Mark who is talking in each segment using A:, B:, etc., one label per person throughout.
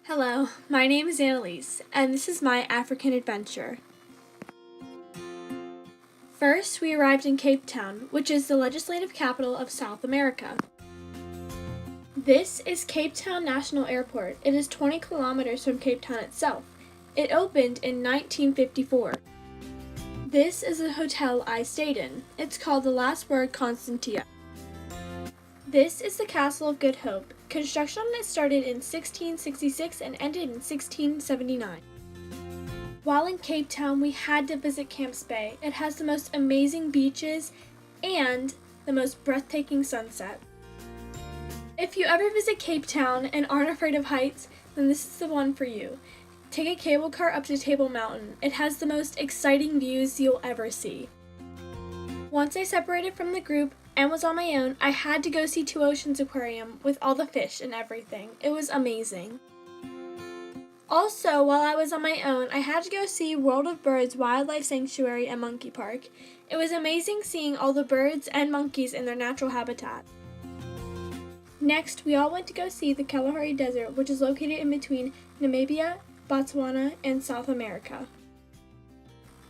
A: Hello, my name is Analiece, and this is my African adventure. First, we arrived in Cape Town, which is the legislative capital of South America. This is Cape Town National Airport. It is 20 kilometers from Cape Town itself. It opened in 1954. This is a hotel I stayed in. It's called the Last Word Constantia. This is the Castle of Good Hope. Construction on it started in 1666 and ended in 1679. While in Cape Town, we had to visit Camps Bay. It has the most amazing beaches and the most breathtaking sunset. If you ever visit Cape Town and aren't afraid of heights, then this is the one for you. Take a cable car up to Table Mountain. It has the most exciting views you'll ever see. Once I separated from the group and was on my own, I had to go see Two Oceans Aquarium with all the fish and everything. It was amazing. Also, while I was on my own, I had to go see World of Birds Wildlife Sanctuary and Monkey Park. It was amazing seeing all the birds and monkeys in their natural habitat. Next, we all went to go see the Kalahari Desert, which is located in between Namibia, Botswana, and South America.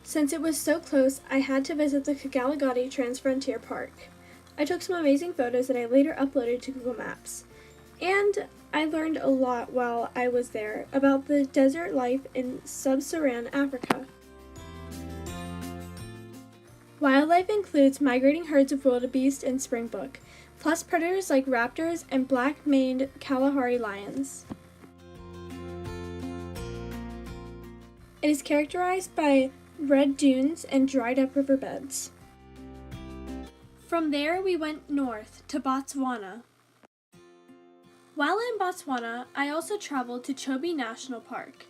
A: Since it was so close, I had to visit the Kagalagadi Transfrontier Park. I took some amazing photos that I later uploaded to Google Maps. And I learned a lot while I was there about the desert life in sub-Saharan Africa. Wildlife includes migrating herds of wildebeest and springbok, plus predators like raptors and black-maned Kalahari lions. It is characterized by red dunes and dried-up riverbeds. From there, we went north to Botswana. While in Botswana, I also traveled to Chobe National Park.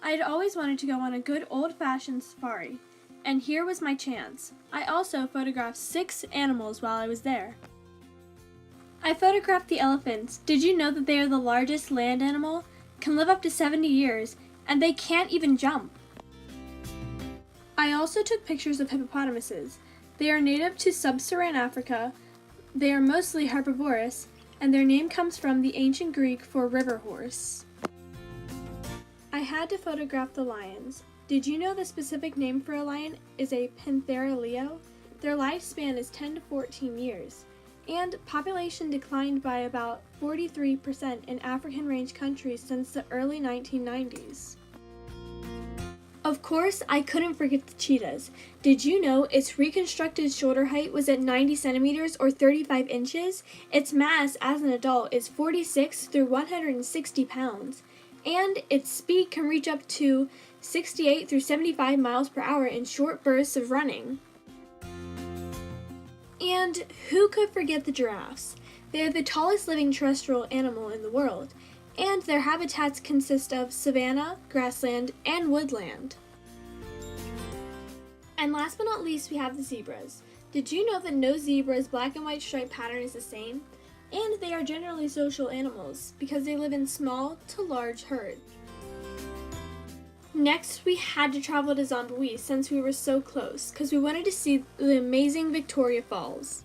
A: I had always wanted to go on a good old-fashioned safari, and here was my chance. I also photographed 6 animals while I was there. I photographed the elephants. Did you know that they are the largest land animal, can live up to 70 years, and they can't even jump? I also took pictures of hippopotamuses. They are native to sub-Saharan Africa. They are mostly herbivorous, and their name comes from the ancient Greek for river horse. I had to photograph the lions. Did you know the specific name for a lion is a Panthera leo? Their lifespan is 10 to 14 years. And population declined by about 43% in African range countries since the early 1990s. Of course, I couldn't forget the cheetahs. Did you know its reconstructed shoulder height was at 90 centimeters or 35 inches? Its mass as an adult is 46 through 160 pounds. And its speed can reach up to 68 through 75 miles per hour in short bursts of running. And who could forget the giraffes? They are the tallest living terrestrial animal in the world, and their habitats consist of savanna, grassland, and woodland. And last but not least, we have the zebras. Did you know that no zebra's black and white stripe pattern is the same? And they are generally social animals because they live in small to large herds. Next, we had to travel to Zimbabwe since we were so close, because we wanted to see the amazing Victoria Falls.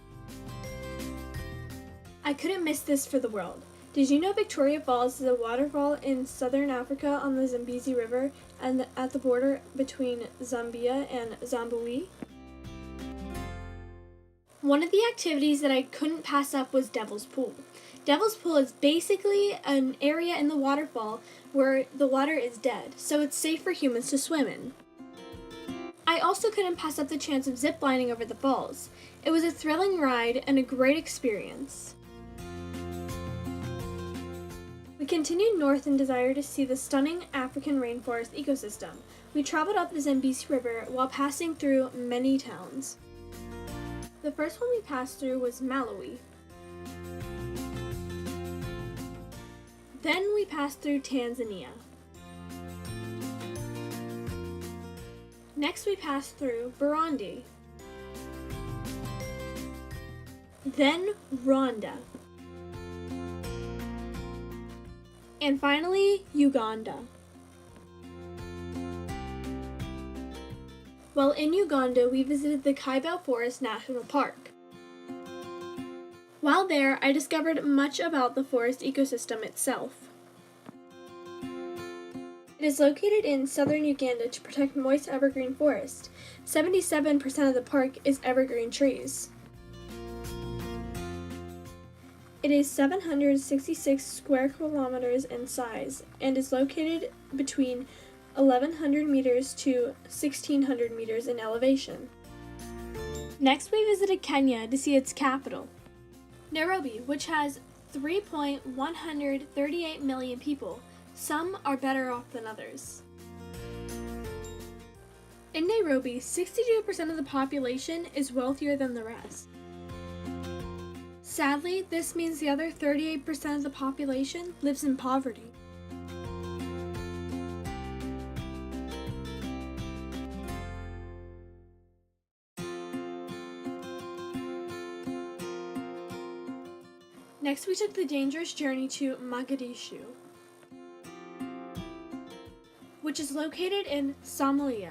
A: I couldn't miss this for the world. Did you know Victoria Falls is a waterfall in southern Africa on the Zambezi River and at the border between Zambia and Zimbabwe? One of the activities that I couldn't pass up was Devil's Pool. Devil's Pool is basically an area in the waterfall where the water is dead, so it's safe for humans to swim in. I also couldn't pass up the chance of ziplining over the falls. It was a thrilling ride and a great experience. We continued north and desired to see the stunning African rainforest ecosystem. We traveled up the Zambezi River while passing through many towns. The first one we passed through was Malawi. Then we passed through Tanzania. Next we passed through Burundi. Then Rwanda. And finally, Uganda. While in Uganda, we visited the Kaibel Forest National Park. While there, I discovered much about the forest ecosystem itself. It is located in southern Uganda to protect moist evergreen forest. 77% of the park is evergreen trees. It is 766 square kilometers in size and is located between 1,100 meters to 1,600 meters in elevation. Next, we visited Kenya to see its capital, Nairobi, which has 3.138 million people. Some are better off than others. In Nairobi, 62% of the population is wealthier than the rest. Sadly, this means the other 38% of the population lives in poverty. Next, we took the dangerous journey to Mogadishu, which is located in Somalia.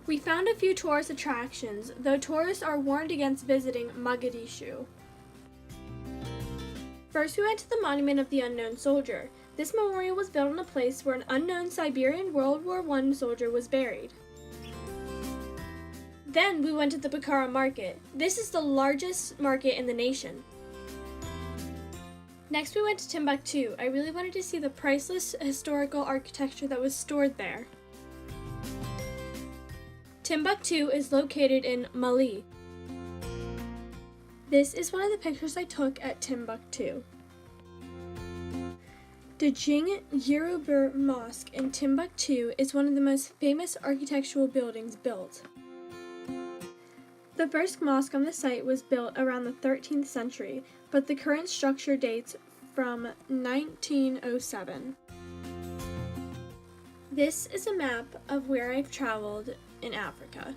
A: We found a few tourist attractions, though tourists are warned against visiting Mogadishu. First, we went to the Monument of the Unknown Soldier. This memorial was built on a place where an unknown Siberian World War I soldier was buried. Then we went to the Bakara Market. This is the largest market in the nation. Next, we went to Timbuktu. I really wanted to see the priceless historical architecture that was stored there. Timbuktu is located in Mali. This is one of the pictures I took at Timbuktu. The Jing Yerubur Mosque in Timbuktu is one of the most famous architectural buildings built. The first mosque on the site was built around the 13th century, but the current structure dates from 1907. This is a map of where I've traveled in Africa.